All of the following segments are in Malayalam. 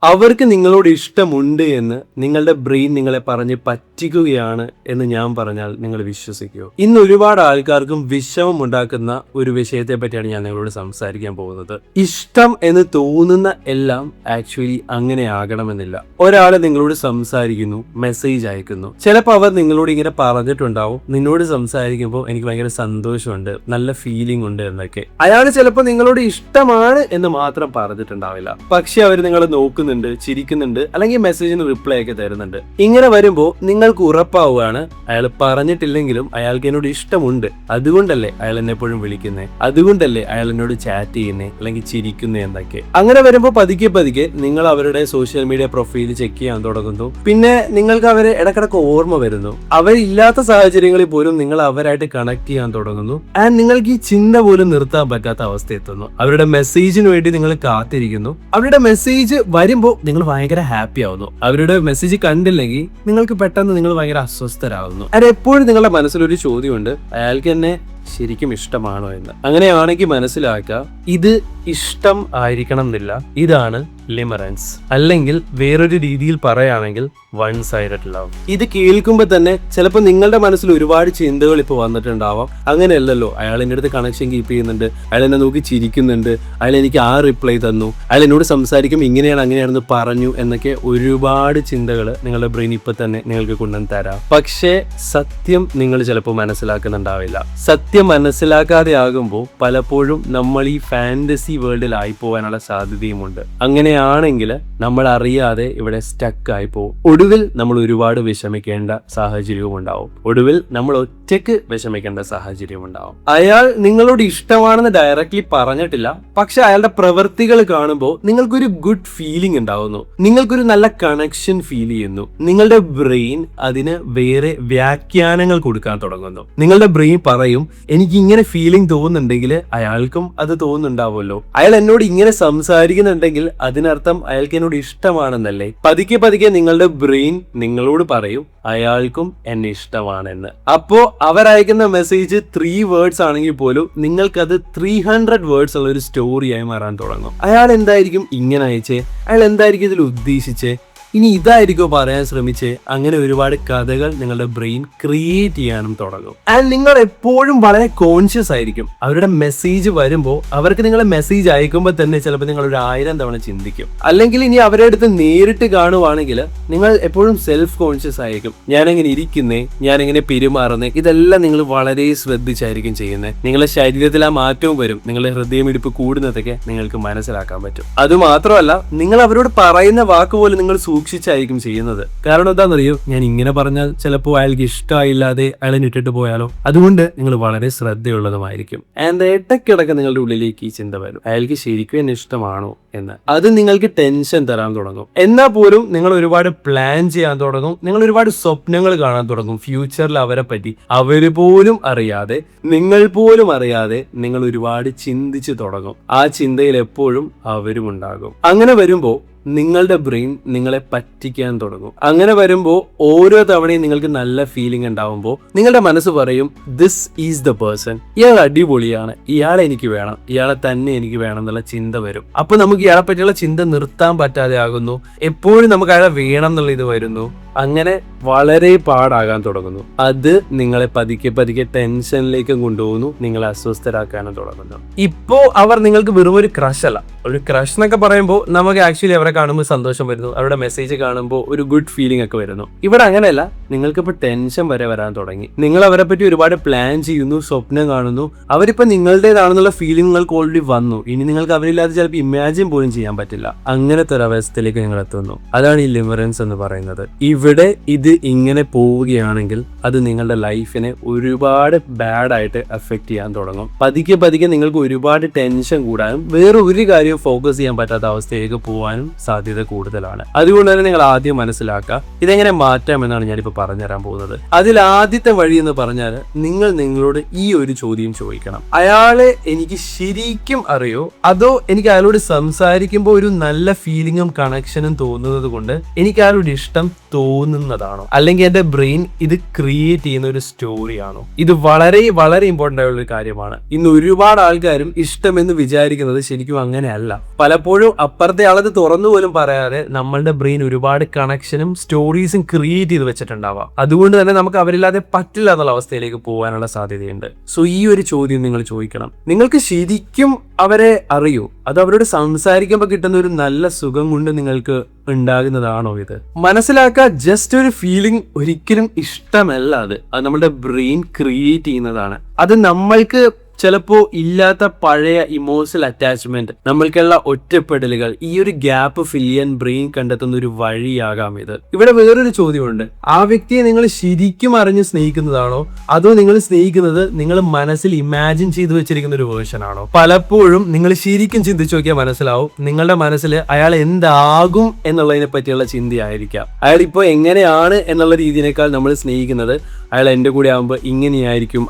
അവർക്ക് നിങ്ങളോട് ഇഷ്ടമുണ്ട് എന്ന് നിങ്ങളുടെ ബ്രെയിൻ നിങ്ങളെ പറഞ്ഞ് പറ്റിക്കുകയാണ് എന്ന് ഞാൻ പറഞ്ഞാൽ നിങ്ങൾ വിശ്വസിക്കുമോ? ഇന്ന് ഒരുപാട് ആൾക്കാർക്കും വിഷമം ഉണ്ടാക്കുന്ന ഒരു വിഷയത്തെ പറ്റിയാണ് ഞാൻ നിങ്ങളോട് സംസാരിക്കാൻ പോകുന്നത്. ഇഷ്ടം എന്ന് തോന്നുന്ന എല്ലാം ആക്ച്വലി അങ്ങനെ ആകണമെന്നില്ല. ഒരാൾ നിങ്ങളോട് സംസാരിക്കുന്നു, മെസ്സേജ് അയക്കുന്നു, ചിലപ്പോൾ അവർ നിങ്ങളോട് ഇങ്ങനെ പറഞ്ഞിട്ടുണ്ടാവും, നിന്നോട് സംസാരിക്കുമ്പോൾ എനിക്ക് ഭയങ്കര സന്തോഷമുണ്ട്, നല്ല ഫീലിംഗ് ഉണ്ട് എന്നൊക്കെ. അയാൾ ചിലപ്പോൾ നിങ്ങളോട് ഇഷ്ടമാണ് എന്ന് മാത്രം പറഞ്ഞിട്ടുണ്ടാവില്ല, പക്ഷെ അവർ നിങ്ങളെ നോക്കുന്നു, ചിരിക്കുന്നുണ്ട്, അല്ലെങ്കിൽ മെസ്സേജിന് റിപ്ലൈ ഒക്കെ തരുന്നുണ്ട്. ഇങ്ങനെ വരുമ്പോൾ നിങ്ങൾക്ക് ഉറപ്പാവുകയാണ് അയാൾ പറഞ്ഞിട്ടില്ലെങ്കിലും അയാൾക്ക് എന്നോട് ഇഷ്ടമുണ്ട്, അതുകൊണ്ടല്ലേ അയാൾ എന്നെ എപ്പോഴും വിളിക്കുന്നത്, അതുകൊണ്ടല്ലേ അയാൾ എന്നോട് ചാറ്റ് ചെയ്യുന്നേ അല്ലെങ്കിൽ ചിരിക്കുന്നേ എന്നൊക്കെ. അങ്ങനെ വരുമ്പോൾ പതുക്കെ പതുക്കെ നിങ്ങൾ അവരുടെ സോഷ്യൽ മീഡിയ പ്രൊഫൈൽ ചെക്ക് ചെയ്യാൻ തുടങ്ങുന്നു. പിന്നെ നിങ്ങൾക്ക് അവരെ ഇടക്കിടക്ക് ഓർമ്മ വരുന്നു. അവരില്ലാത്ത സാഹചര്യങ്ങളിൽ പോലും നിങ്ങൾ അവരായിട്ട് കണക്ട് ചെയ്യാൻ തുടങ്ങുന്നു. ആൻഡ് നിങ്ങൾക്ക് ഈ ചിന്ത പോലും നിർത്താൻ പറ്റാത്ത അവസ്ഥ എത്തുന്നു. അവരുടെ മെസ്സേജിന് വേണ്ടി നിങ്ങൾ കാത്തിരിക്കുന്നു. അവരുടെ മെസ്സേജ് വരുമ്പോൾ നിങ്ങൾ ഭയങ്കര ഹാപ്പി ആവുന്നു. അവരുടെ മെസ്സേജ് കണ്ടില്ലെങ്കിൽ നിങ്ങൾക്ക് പെട്ടെന്ന് നിങ്ങൾ ഭയങ്കര അസ്വസ്ഥരാകുന്നു. അത് എപ്പോഴും നിങ്ങളുടെ മനസ്സിലൊരു ചോദ്യമുണ്ട്, അയാൾക്ക് എന്നെ ശരിക്കും ഇഷ്ടമാണോ എന്ന്. അങ്ങനെയാണെങ്കിൽ മനസ്സിലാക്കുക, ഇത് ഇഷ്ടം ആയിരിക്കണം എന്നില്ല, ഇതാണ് ലിമറൻസ്. അല്ലെങ്കിൽ വേറൊരു രീതിയിൽ പറയുകയാണെങ്കിൽ വൺ സൈഡഡ് ലവ്. ഇത് കേൾക്കുമ്പോൾ തന്നെ ചിലപ്പോൾ നിങ്ങളുടെ മനസ്സിൽ ഒരുപാട് ചിന്തകൾ ഇപ്പോൾ വന്നിട്ടുണ്ടാവാം. അങ്ങനെയല്ലല്ലോ, അയാൾ എൻ്റെ അടുത്ത് കണക്ഷൻ കീപ്പ് ചെയ്യുന്നുണ്ട്, അയാൾ എന്നെ നോക്കി ചിരിക്കുന്നുണ്ട്, അയാൾ എനിക്ക് ആ റിപ്ലൈ തന്നു, അയാൾ എന്നോട് സംസാരിക്കുമ്പോൾ ഇങ്ങനെയാണ് അങ്ങനെയാണെന്ന് പറഞ്ഞു എന്നൊക്കെ ഒരുപാട് ചിന്തകൾ നിങ്ങളുടെ ബ്രെയിൻ ഇപ്പൊ തന്നെ നിങ്ങൾക്ക് കൊണ്ടുവന്ന് തരാം. പക്ഷേ സത്യം നിങ്ങൾ ചിലപ്പോൾ മനസ്സിലാക്കുന്നുണ്ടാവില്ല. സത്യം മനസ്സിലാക്കാതെ ആകുമ്പോൾ പലപ്പോഴും നമ്മൾ ഈ ഫാന്റസി വേൾഡിലായി പോകാനുള്ള സാധ്യതയുമുണ്ട്. അങ്ങനെയാണെങ്കിൽ നമ്മൾ അറിയാതെ ഇവിടെ സ്റ്റക്ക് ആയി പോകും. ഒടുവിൽ നമ്മൾ ഒരുപാട് വിഷമിക്കേണ്ട സാഹചര്യവും ഉണ്ടാവും. ഒടുവിൽ നമ്മൾ ഒറ്റയ്ക്ക് വിഷമിക്കേണ്ട സാഹചര്യം ഉണ്ടാവും. അയാൾ നിങ്ങളോട് ഇഷ്ടമാണെന്ന് ഡയറക്ട്ലി പറഞ്ഞിട്ടില്ല, പക്ഷെ അയാളുടെ പ്രവൃത്തികൾ കാണുമ്പോൾ നിങ്ങൾക്കൊരു ഗുഡ് ഫീലിംഗ് ഉണ്ടാവുന്നു, നിങ്ങൾക്കൊരു നല്ല കണക്ഷൻ ഫീൽ ചെയ്യുന്നു. നിങ്ങളുടെ ബ്രെയിൻ അതിന് വേറെ വ്യാഖ്യാനങ്ങൾ കൊടുക്കാൻ തുടങ്ങുന്നു. നിങ്ങളുടെ ബ്രെയിൻ പറയും, എനിക്ക് ഇങ്ങനെ ഫീലിംഗ് തോന്നുന്നുണ്ടെങ്കിൽ അയാൾക്കും അത് തോന്നുന്നുണ്ടാവുമല്ലോ, അയാൾ എന്നോട് ഇങ്ങനെ സംസാരിക്കുന്നുണ്ടെങ്കിൽ അതിനർത്ഥം അയാൾക്ക് എന്നോട് ഇഷ്ടമാണെന്നല്ലേ. പതുക്കെ പതുക്കെ നിങ്ങളുടെ ബ്രെയിൻ നിങ്ങളോട് പറയും അയാൾക്കും എന്നെ ഇഷ്ടമാണെന്ന്. അപ്പോ അവരയക്കുന്ന മെസ്സേജ് 3 വേർഡ്സ് ആണെങ്കിൽ പോലും നിങ്ങൾക്കത് 300 വേർഡ്സ് ഉള്ള ഒരു സ്റ്റോറിയായി മാറാൻ തുടങ്ങും. അയാൾ എന്തായിരിക്കും ഇങ്ങനെ അയച്ചേ, അയാൾ എന്തായിരിക്കും ഇതിൽ ഉദ്ദേശിച്ചേ, ഇനി ഇതായിരിക്കോ പറയാൻ ശ്രമിച്ചേ. അങ്ങനെ ഒരുപാട് കഥകൾ നിങ്ങളുടെ ബ്രെയിൻ ക്രിയേറ്റ് ചെയ്യാനും തുടങ്ങും. ആൻഡ് നിങ്ങൾ എപ്പോഴും വളരെ കോൺഷ്യസ് ആയിരിക്കും. അവരുടെ മെസ്സേജ് വരുമ്പോൾ അവർക്ക് നിങ്ങളെ മെസ്സേജ് അയക്കുമ്പോൾ തന്നെ ചിലപ്പോൾ നിങ്ങൾ ഒരു 1000 തവണ ചിന്തിക്കും. അല്ലെങ്കിൽ ഇനി അവരുടെ അടുത്ത് നേരിട്ട് കാണുവാണെങ്കിൽ നിങ്ങൾ എപ്പോഴും സെൽഫ് കോൺഷ്യസ് ആയിരിക്കും. ഞാനെങ്ങനെ ഇരിക്കുന്നേ, ഞാനെങ്ങനെ പെരുമാറുന്നേ, ഇതെല്ലാം നിങ്ങൾ വളരെ ശ്രദ്ധിച്ചായിരിക്കും ചെയ്യുന്നത്. നിങ്ങളുടെ ശരീരത്തിൽ ആ മാറ്റവും വരും. നിങ്ങളുടെ ഹൃദയമിടിപ്പ് കൂടുന്നതൊക്കെ നിങ്ങൾക്ക് മനസ്സിലാക്കാൻ പറ്റും. അതുമാത്രമല്ല, നിങ്ങൾ അവരോട് പറയുന്ന വാക്ക് പോലും നിങ്ങൾ സൂക്ഷിച്ചായിരിക്കും ചെയ്യുന്നത്. കാരണം എന്താണെന്നറിയോ, ഞാൻ ഇങ്ങനെ പറഞ്ഞാൽ ചിലപ്പോൾ അയാൾക്ക് ഇഷ്ടമായില്ലാതെ അയാളെ ഇട്ടിട്ട് പോയാലോ. അതുകൊണ്ട് നിങ്ങൾ വളരെ ശ്രദ്ധയുള്ളതുമായിരിക്കും. ആൻഡ് ഇടയ്ക്കിടയ്ക്ക് നിങ്ങളുടെ ഉള്ളിലേക്ക് ഈ ചിന്ത വരും, അയാൾക്ക് ശരിക്കും എന്നെ ഇഷ്ടമാണോ എന്ന്. അത് നിങ്ങൾക്ക് ടെൻഷൻ തരാൻ തുടങ്ങും. എന്നാൽ പോലും നിങ്ങൾ ഒരുപാട് പ്ലാൻ ചെയ്യാൻ തുടങ്ങും. നിങ്ങൾ ഒരുപാട് സ്വപ്നങ്ങൾ കാണാൻ തുടങ്ങും ഫ്യൂച്ചറിൽ അവരെ പറ്റി. അവര് പോലും അറിയാതെ, നിങ്ങൾ പോലും അറിയാതെ നിങ്ങൾ ഒരുപാട് ചിന്തിച്ചു തുടങ്ങും. ആ ചിന്തയിൽ എപ്പോഴും അവരും ഉണ്ടാകും. അങ്ങനെ വരുമ്പോൾ നിങ്ങളുടെ ബ്രെയിൻ നിങ്ങളെ പറ്റിക്കാൻ തുടങ്ങും. അങ്ങനെ വരുമ്പോൾ ഓരോ തവണയും നിങ്ങൾക്ക് നല്ല ഫീലിംഗ് ഉണ്ടാവുമ്പോൾ നിങ്ങളുടെ മനസ്സ് പറയും, ദിസ് ഈസ് ദ പേഴ്സൺ, ഇയാൾ അടിപൊളിയാണ്, ഇയാളെ എനിക്ക് വേണം, ഇയാളെ തന്നെ എനിക്ക് വേണം എന്നുള്ള ചിന്ത വരും. അപ്പൊ നമുക്ക് ഇയാളെ പറ്റിയുള്ള ചിന്ത നിർത്താൻ പറ്റാതെ ആകുന്നു. എപ്പോഴും നമുക്ക് അയാളെ വേണം എന്നുള്ള ഇത് വരുന്നു. അങ്ങനെ വളരെ പാടാകാൻ തുടങ്ങുന്നു. അത് നിങ്ങളെ പതുക്കെ പതുക്കെ ടെൻഷനിലേക്ക് കൊണ്ടുപോകുന്നു, നിങ്ങളെ അസ്വസ്ഥരാക്കാനും തുടങ്ങുന്നു. ഇപ്പോ അവർ നിങ്ങൾക്ക് വെറും ഒരു ക്രഷ് അല്ല. ഒരു ക്രഷ് എന്നൊക്കെ പറയുമ്പോൾ നമുക്ക് ആക്ച്വലി അവരെ കാണുമ്പോൾ സന്തോഷം വരുന്നു, അവരുടെ മെസ്സേജ് കാണുമ്പോൾ ഒരു ഗുഡ് ഫീലിംഗ് ഒക്കെ വരുന്നു. ഇവിടെ അങ്ങനെയല്ല, നിങ്ങൾക്കിപ്പോൾ ടെൻഷൻ വരെ വരാൻ തുടങ്ങി. നിങ്ങൾ അവരെ പറ്റി ഒരുപാട് പ്ലാൻ ചെയ്യുന്നു, സ്വപ്നം കാണുന്നു, അവരിപ്പോ നിങ്ങളുടേതാണെന്നുള്ള ഫീലിംഗ് നിങ്ങൾക്ക് ഓൾറെഡി വന്നു. ഇനി നിങ്ങൾക്ക് അവരില്ലാതെ ചിലപ്പോൾ ഇമാജിൻ പോലും ചെയ്യാൻ പറ്റില്ല. അങ്ങനത്തെ ഒരു അവസ്ഥയിലേക്ക് നിങ്ങൾ എത്തുന്നു. അതാണ് ഈ ലിമറൻസ് എന്ന് പറയുന്നത്. ഇവിടെ ഇത് ഇങ്ങനെ പോവുകയാണെങ്കിൽ അത് നിങ്ങളുടെ ലൈഫിനെ ഒരുപാട് ബാഡായിട്ട് എഫക്ട് ചെയ്യാൻ തുടങ്ങും. പതുക്കെ പതുക്കെ നിങ്ങൾക്ക് ഒരുപാട് ടെൻഷൻ കൂടാനും വേറെ ഒരു കാര്യം ഫോക്കസ് ചെയ്യാൻ പറ്റാത്ത അവസ്ഥയിലേക്ക് പോകാനും സാധ്യത കൂടുതലാണ്. അതുകൊണ്ട് തന്നെ നിങ്ങൾ ആദ്യം മനസ്സിലാക്കുക, ഇതെങ്ങനെ മാറ്റാമെന്നാണ് ഞാനിപ്പോൾ പറഞ്ഞുതരാൻ പോകുന്നത്. അതിൽ ആദ്യത്തെ വഴി എന്ന് പറഞ്ഞാൽ നിങ്ങൾ നിങ്ങളോട് ഈ ഒരു ചോദ്യം ചോദിക്കണം. അയാളെ എനിക്ക് ശരിക്കും അറിയോ, അതോ എനിക്ക് അയാളോട് സംസാരിക്കുമ്പോൾ ഒരു നല്ല ഫീലിംഗും കണക്ഷനും തോന്നുന്നത് കൊണ്ട് എനിക്ക് അയാളോട് ഇഷ്ടം തോന്നുന്നതാണോ, അല്ലെങ്കിൽ എന്റെ ബ്രെയിൻ ഇത് ക്രിയേറ്റ് ചെയ്യുന്ന ഒരു സ്റ്റോറിയാണോ? ഇത് വളരെ വളരെ ഇമ്പോർട്ടന്റ് ആയുള്ള ഒരു കാര്യമാണ്. ഇന്ന് ഒരുപാട് ആൾക്കാരും ഇഷ്ടമെന്ന് വിചാരിക്കുന്നത് ശരിക്കും അങ്ങനെയല്ല. പലപ്പോഴും അപ്പുറത്തെ ആളത് തുറന്നു പോലും പറയാതെ നമ്മളുടെ ബ്രെയിൻ ഒരുപാട് കണക്ഷനും സ്റ്റോറീസും ക്രിയേറ്റ് ചെയ്ത് വെച്ചിട്ടുണ്ടാവാം. അതുകൊണ്ട് തന്നെ നമുക്ക് അവരില്ലാതെ പറ്റില്ല എന്നുള്ള അവസ്ഥയിലേക്ക് പോകാനുള്ള സാധ്യതയുണ്ട്. സോ ഈ ഒരു ചോദ്യം നിങ്ങൾ ചോദിക്കണം. നിങ്ങൾക്ക് ശരിക്കും അവരെ അറിയൂ, അത് അവരോട് സംസാരിക്കുമ്പോൾ കിട്ടുന്ന ഒരു നല്ല സുഖം കൊണ്ട് നിങ്ങൾക്ക് ഉണ്ടാകുന്നതാണോ ഇത്? മനസ്സിലാക്കുക, ജസ്റ്റ് ഒരു ഫീലിംഗ് ഒരിക്കലും ഇഷ്ടമല്ല. അത് നമ്മുടെ ബ്രെയിൻ ക്രിയേറ്റ് ചെയ്യുന്നതാണ്. അത് നമ്മൾക്ക് ചിലപ്പോ ഇല്ലാത്ത പഴയ ഇമോഷണൽ അറ്റാച്ച്മെന്റ്, നമ്മൾക്കുള്ള ഒറ്റപ്പെടലുകൾ, ഈ ഒരു ഗ്യാപ്പ് ഫിൽ ചെയ്യാൻ ബ്രെയിൻ കണ്ടെത്തുന്ന ഒരു വഴിയാകാം ഇത്. ഇവിടെ വേറൊരു ചോദ്യമുണ്ട്. ആ വ്യക്തിയെ നിങ്ങൾ ശരിക്കും അറിഞ്ഞ് സ്നേഹിക്കുന്നതാണോ, അതോ നിങ്ങൾ സ്നേഹിക്കുന്നത് നിങ്ങൾ മനസ്സിൽ ഇമാജിൻ ചെയ്തു വെച്ചിരിക്കുന്ന ഒരു വേർഷൻ ആണോ? പലപ്പോഴും നിങ്ങൾ ശരിക്കും ചിന്തിച്ചു നോക്കിയാൽ മനസ്സിലാവും, നിങ്ങളുടെ മനസ്സിൽ അയാൾ എന്താകും എന്നുള്ളതിനെ പറ്റിയുള്ള ചിന്തയായിരിക്കാം. അയാൾ ഇപ്പോൾ എങ്ങനെയാണ് എന്നുള്ള രീതിയേക്കാൾ നമ്മൾ സ്നേഹിക്കുന്നത് അയാൾ എൻ്റെ കൂടെ ആകുമ്പോൾ ഇങ്ങനെയായിരിക്കും,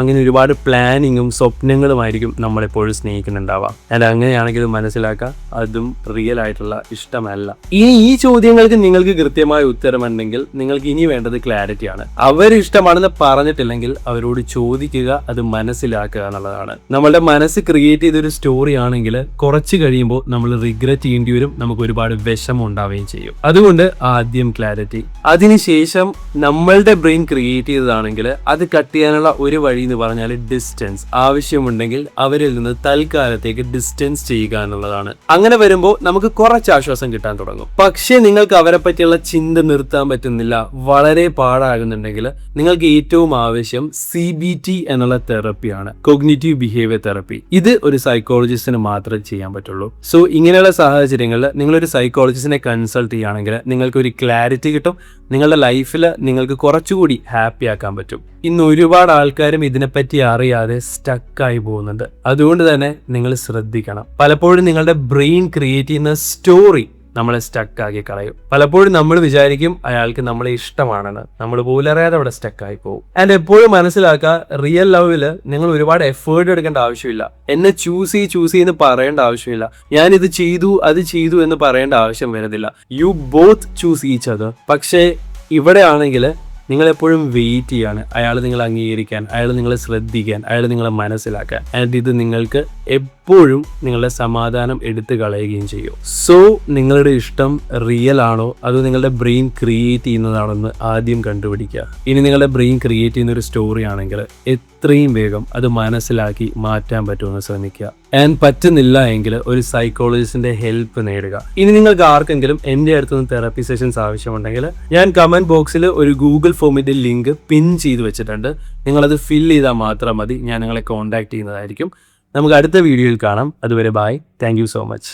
അങ്ങനെ ഒരുപാട് പ്ലാനിങ്ങും സ്വപ്നങ്ങളുമായിരിക്കും നമ്മളെപ്പോഴും സ്നേഹിക്കുന്നുണ്ടാവാം. ഞാൻ അങ്ങനെയാണെങ്കിൽ മനസ്സിലാക്കുക, അതും റിയൽ ആയിട്ടുള്ള ഇഷ്ടമല്ല. ഇനി ഈ ചോദ്യങ്ങൾക്ക് നിങ്ങൾക്ക് കൃത്യമായ ഉത്തരമുണ്ടെങ്കിൽ നിങ്ങൾക്ക് ഇനി വേണ്ടത് ക്ലാരിറ്റിയാണ്. അവർ ഇഷ്ടമാണെന്ന് പറഞ്ഞിട്ടില്ലെങ്കിൽ അവരോട് ചോദിക്കുക, അത് മനസ്സിലാക്കുക എന്നുള്ളതാണ്. നമ്മളുടെ മനസ്സ് ക്രിയേറ്റ് ചെയ്തൊരു സ്റ്റോറി ആണെങ്കിൽ കുറച്ച് കഴിയുമ്പോൾ നമ്മൾ റിഗ്രറ്റ് ചെയ്യേണ്ടി വരും, നമുക്ക് ഒരുപാട് വിഷമം ഉണ്ടാവുകയും ചെയ്യും. അതുകൊണ്ട് ആദ്യം ക്ലാരിറ്റി. അതിനുശേഷം നമ്മളുടെ ബ്രെയിൻ ക്രിയേറ്റ് ചെയ്തതാണെങ്കിൽ അത് കട്ട് ചെയ്യാനുള്ള ഒരു വഴി എന്ന് പറഞ്ഞാൽ ഡിസ്റ്റൻസ്. ആവശ്യമുണ്ടെങ്കിൽ അവരിൽ നിന്ന് തൽക്കാലത്തേക്ക് ഡിസ്റ്റൻസ് ചെയ്യുക എന്നുള്ളതാണ്. അങ്ങനെ വരുമ്പോൾ നമുക്ക് കുറച്ച് ആശ്വാസം കിട്ടാൻ തുടങ്ങും. പക്ഷേ നിങ്ങൾക്ക് അവരെ പറ്റിയുള്ള ചിന്ത നിർത്താൻ പറ്റുന്നില്ല, വളരെ പാടാകുന്നുണ്ടെങ്കിൽ നിങ്ങൾക്ക് ഏറ്റവും ആവശ്യം CBT എന്നുള്ള തെറപ്പിയാണ്, കോഗ്നിറ്റീവ് ബിഹേവിയർ തെറപ്പി. ഇത് ഒരു സൈക്കോളജിസ്റ്റിന് മാത്രമേ ചെയ്യാൻ പറ്റുള്ളൂ. സോ ഇങ്ങനെയുള്ള സാഹചര്യങ്ങളിൽ നിങ്ങളൊരു സൈക്കോളജിസ്റ്റിനെ കൺസൾട്ട് ചെയ്യുകയാണെങ്കിൽ നിങ്ങൾക്ക് ഒരു ക്ലാരിറ്റി കിട്ടും, നിങ്ങളുടെ ലൈഫിൽ നിങ്ങൾക്ക് കുറച്ചുകൂടി ഹാപ്പി ആക്കാൻ പറ്റും. ഇന്ന് ഒരുപാട് ആൾക്കാരും ഇതിനെപ്പറ്റി അറിയാതെ സ്റ്റക്കായി പോകുന്നുണ്ട്. അതുകൊണ്ട് തന്നെ നിങ്ങൾ ശ്രദ്ധിക്കണം. പലപ്പോഴും നിങ്ങളുടെ ബ്രെയിൻ ക്രിയേറ്റ് ചെയ്യുന്ന സ്റ്റോറി നമ്മളെ സ്റ്റക്കാക്കി കളയും. പലപ്പോഴും നമ്മൾ വിചാരിക്കും അയാൾക്ക് നമ്മളെ ഇഷ്ടമാണെന്ന്, നമ്മൾ പോലും അറിയാതെ അവിടെ സ്റ്റക്കായി പോകും. ആൻഡ് എപ്പോഴും മനസ്സിലാക്കുക, റിയൽ ലവില് നിങ്ങൾ ഒരുപാട് എഫേർട്ട് എടുക്കേണ്ട ആവശ്യമില്ല. എന്നെ ചൂസ് ചെയ്യുന്ന പറയേണ്ട ആവശ്യമില്ല. ഞാൻ ഇത് ചെയ്തു അത് ചെയ്തു എന്ന് പറയേണ്ട ആവശ്യം വരുന്നില്ല. You both choose each other. പക്ഷേ ഇവിടെ ആണെങ്കിൽ നിങ്ങൾ എപ്പോഴും വെയിറ്റ് ചെയ്യാണ് അയാൾ നിങ്ങളെ അംഗീകരിക്കാൻ, അയാൾ നിങ്ങളെ ശ്രദ്ധിക്കാൻ, അയാൾ നിങ്ങളെ മനസ്സിലാക്കാൻ. ആൻഡ് ഇത് നിങ്ങൾക്ക് എപ്പോഴും നിങ്ങളുടെ സമാധാനം എടുത്തു കളയുകയും ചെയ്യും. സോ നിങ്ങളുടെ ഇഷ്ടം റിയൽ ആണോ അതോ നിങ്ങളുടെ ബ്രെയിൻ ക്രിയേറ്റ് ചെയ്യുന്നതാണെന്ന് ആദ്യം കണ്ടുപിടിക്കുക. ഇനി നിങ്ങളുടെ ബ്രെയിൻ ക്രിയേറ്റ് ചെയ്യുന്ന ഒരു സ്റ്റോറി ആണെങ്കിൽ എത്രയും വേഗം അത് മനസ്സിലാക്കി മാറ്റാൻ പറ്റുമെന്ന് ശ്രമിക്കുക. ആൻഡ് പറ്റുന്നില്ല എങ്കിൽ ഒരു സൈക്കോളജിസ്റ്റിന്റെ ഹെൽപ്പ് നേടുക. ഇനി നിങ്ങൾക്ക് ആർക്കെങ്കിലും എൻ്റെ അടുത്തുനിന്ന് തെറപ്പി സെഷൻസ് ആവശ്യമുണ്ടെങ്കിൽ ഞാൻ കമന്റ് ബോക്സിൽ ഒരു ഗൂഗിൾ ഫോമിന്റെ ലിങ്ക് പിൻ ചെയ്ത് വെച്ചിട്ടുണ്ട്. നിങ്ങളത് ഫിൽ ചെയ്താൽ മാത്രം മതി, ഞാൻ നിങ്ങളെ കോൺടാക്ട് ചെയ്യുന്നതായിരിക്കും. നമുക്ക് അടുത്ത വീഡിയോയിൽ കാണാം. അതുവരെ bye. Thank you so much.